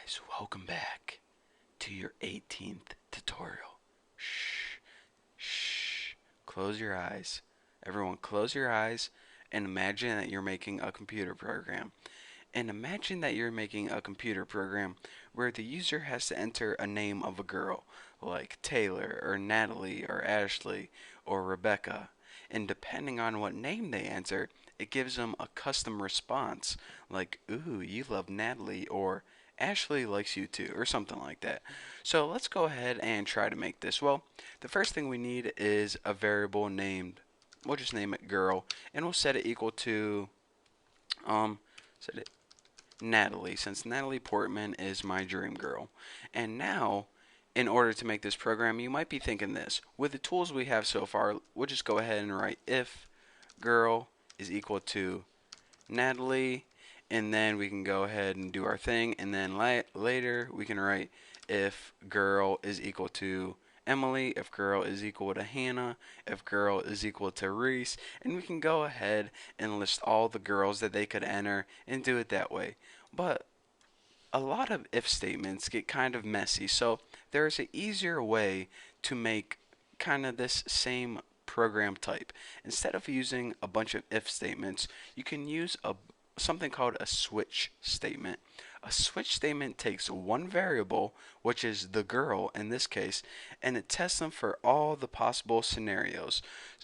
guys, welcome back to your 18th tutorial. Shh, shh, close your eyes. Everyone close your eyes and imagine that you're making a computer program. And imagine that you're making a computer program where the user has to enter a name of a girl, like Taylor or Natalie or Ashley or Rebecca. And depending on what name they enter, it gives them a custom response, like, ooh, you love Natalie, or Ashley likes you too, or something like that. So let's go ahead and try to make this. Well, the first thing we need is a variable named, we'll just name it girl, and we'll set it equal to, set it Natalie, since Natalie Portman is my dream girl. And now, in order to make this program, you might be thinking this. With the tools we have so far, we'll just go ahead and write if girl is equal to Natalie, and then we can go ahead and do our thing, and then later we can write if girl is equal to Emily, if girl is equal to Hannah, if girl is equal to Reese, and we can go ahead and list all the girls that they could enter and do it that way. But a lot of if statements get kind of messy, so there's an easier way to make kind of this same program type. Instead of using a bunch of if statements, you can use something called a switch statement. A switch statement takes one variable, which is the girl in this case, and it tests them for all the possible scenarios.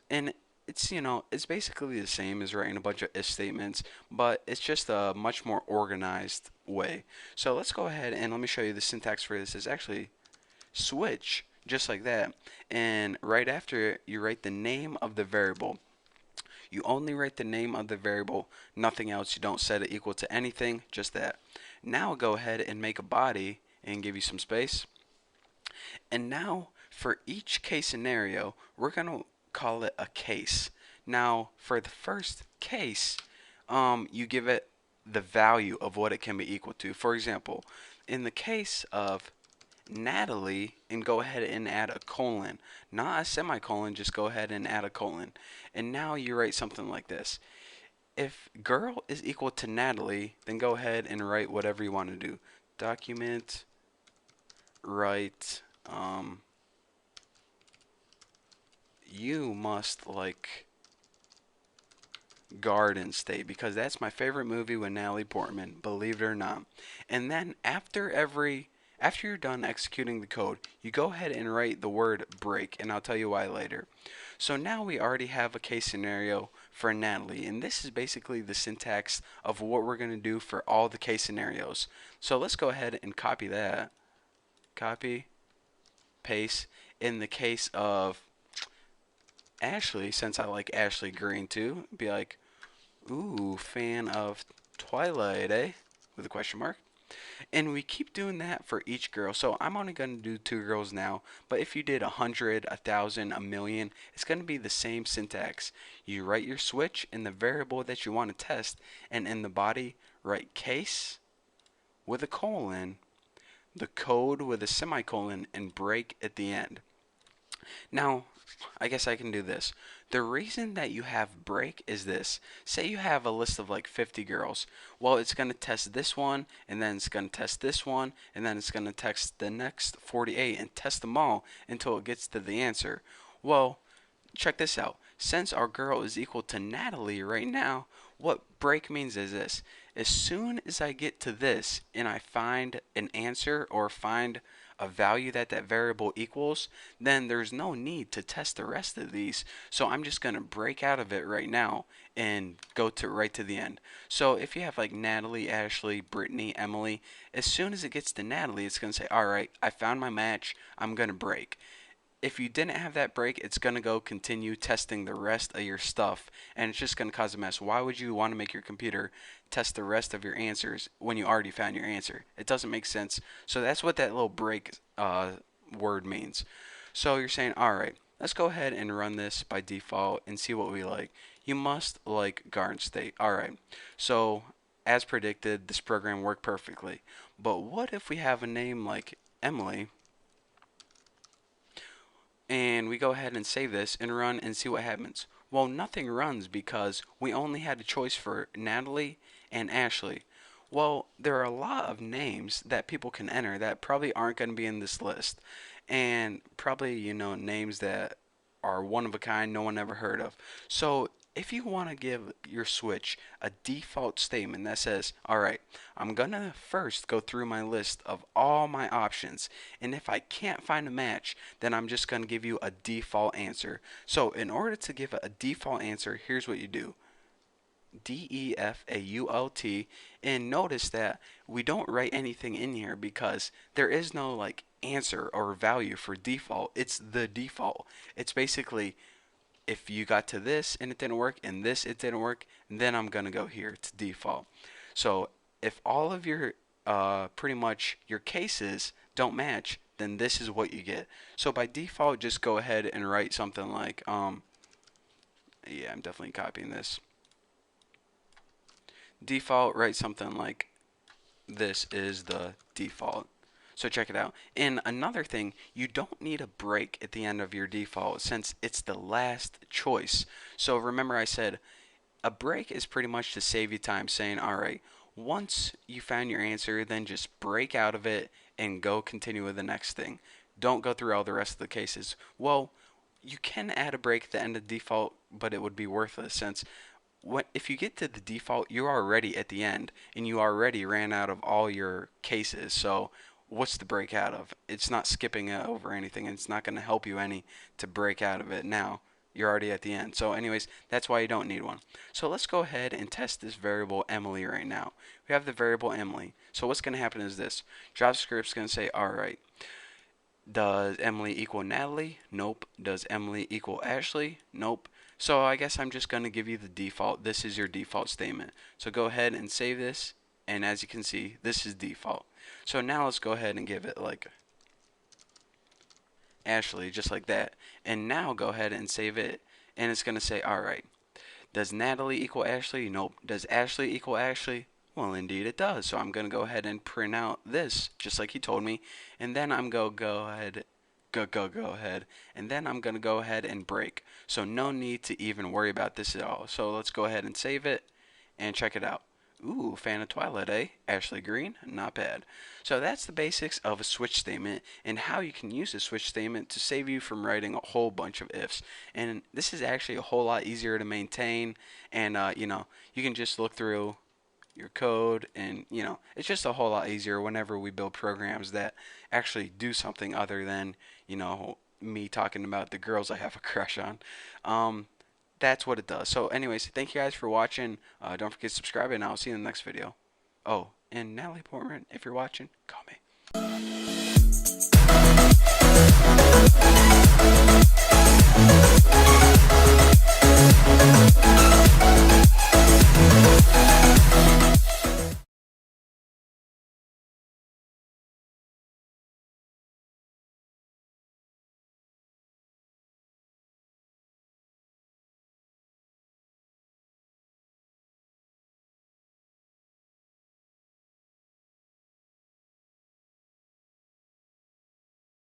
And it's basically the same as writing a bunch of if statements, but it's just a much more organized way. So let's go ahead and let me show you the syntax for this. Is actually switch, just like that, and right after it you write the name of the variable. You only write the name of the variable, nothing else. You don't set it equal to anything, just that. Now go ahead and make a body and give you some space. And now for each case scenario, we're going to call it a case. Now for the first case, you give it the value of what it can be equal to. For example, in the case of Natalie, and go ahead and add a colon, not a semicolon, just go ahead and add a colon. And now you write something like this. If girl is equal to Natalie, then go ahead and write whatever you want to do. Document, write, you must like Garden State, because that's my favorite movie with Natalie Portman, believe it or not. And then after you're done executing the code, you go ahead and write the word break, and I'll tell you why later. So now we already have a case scenario for Natalie, and this is basically the syntax of what we're going to do for all the case scenarios. So let's go ahead and copy that. Copy, paste. In the case of Ashley, since I like Ashley Green too, be like, ooh, fan of Twilight, eh? With a question mark. And we keep doing that for each girl. So I'm only going to do 2 girls now, but if you did 100, 1,000, a million, it's going to be the same syntax. You write your switch in the variable that you want to test, and in the body, write case with a colon, the code with a semicolon, and break at the end. Now, I guess I can do this. The reason that you have break is this. Say you have a list of like 50 girls. Well, it's going to test this one, and then it's going to test this one, and then it's going to test the next 48 and test them all until it gets to the answer. Well, check this out. Since our girl is equal to Natalie right now, what break means is this. As soon as I get to this and I find an answer or find a value that variable equals, then there's no need to test the rest of these. So I'm just going to break out of it right now and go to right to the end. So if you have like Natalie, Ashley, Brittany, Emily, as soon as it gets to Natalie, it's going to say, alright, I found my match, I'm going to break. If you didn't have that break, it's going to go continue testing the rest of your stuff, and it's just going to cause a mess. Why would you want to make your computer test the rest of your answers when you already found your answer? It doesn't make sense. So that's what that little break word means. So you're saying, alright, let's go ahead and run this by default and see what we like. You must like Garden State. Alright, so as predicted, this program worked perfectly. But what if we have a name like Emily, and we go ahead and save this and run and see what happens? Well, nothing runs because we only had a choice for Natalie and Ashley. Well, there are a lot of names that people can enter that probably aren't going to be in this list. And probably, names that are one of a kind no one ever heard of. So, if you want to give your switch a default statement that says, all right, I'm going to first go through my list of all my options. And if I can't find a match, then I'm just going to give you a default answer. So, in order to give a default answer, here's what you do. default, and notice that we don't write anything in here because there is no like answer or value for default. It's the default. It's basically if you got to this and it didn't work and this it didn't work, then I'm gonna go here to default. So if all of your pretty much your cases don't match, then this is what you get. So by default, just go ahead and write something like yeah, I'm definitely copying this. Default, write something like this is the default. So check it out. And another thing, you don't need a break at the end of your default since it's the last choice. So remember I said a break is pretty much to save you time, saying, all right, once you found your answer, then just break out of it and go continue with the next thing. Don't go through all the rest of the cases. Well, you can add a break at the end of default, but it would be worthless since if you get to the default, you're already at the end and you already ran out of all your cases. So what's the break out of? It's not skipping over anything, and it's not going to help you any to break out of it now. You're already at the end. So anyways, that's why you don't need one. So let's go ahead and test this variable Emily right now. We have the variable Emily. So what's going to happen is this. JavaScript's going to say, all right, does Emily equal Natalie? Nope. Does Emily equal Ashley? Nope. So I guess I'm just going to give you the default. This is your default statement. So go ahead and save this. And as you can see, this is default. So now let's go ahead and give it like Ashley, just like that. And now go ahead and save it. And it's going to say, all right, does Natalie equal Ashley? Nope. Does Ashley equal Ashley? Well, indeed it does. So I'm going to go ahead and print out this, just like he told me. And then I'm going to go ahead, and then I'm going to go ahead and break. So no need to even worry about this at all. So let's go ahead and save it and check it out. Ooh, fan of Twilight, eh? Ashley Green? Not bad. So that's the basics of a switch statement and how you can use a switch statement to save you from writing a whole bunch of ifs. And this is actually a whole lot easier to maintain. And, you can just look through your code and, it's just a whole lot easier whenever we build programs that actually do something other than, me talking about the girls I have a crush on. That's what it does. So anyways, thank you guys for watching. Don't forget to subscribe, and I'll see you in the next video. Oh, and Natalie Portman, if you're watching, call me.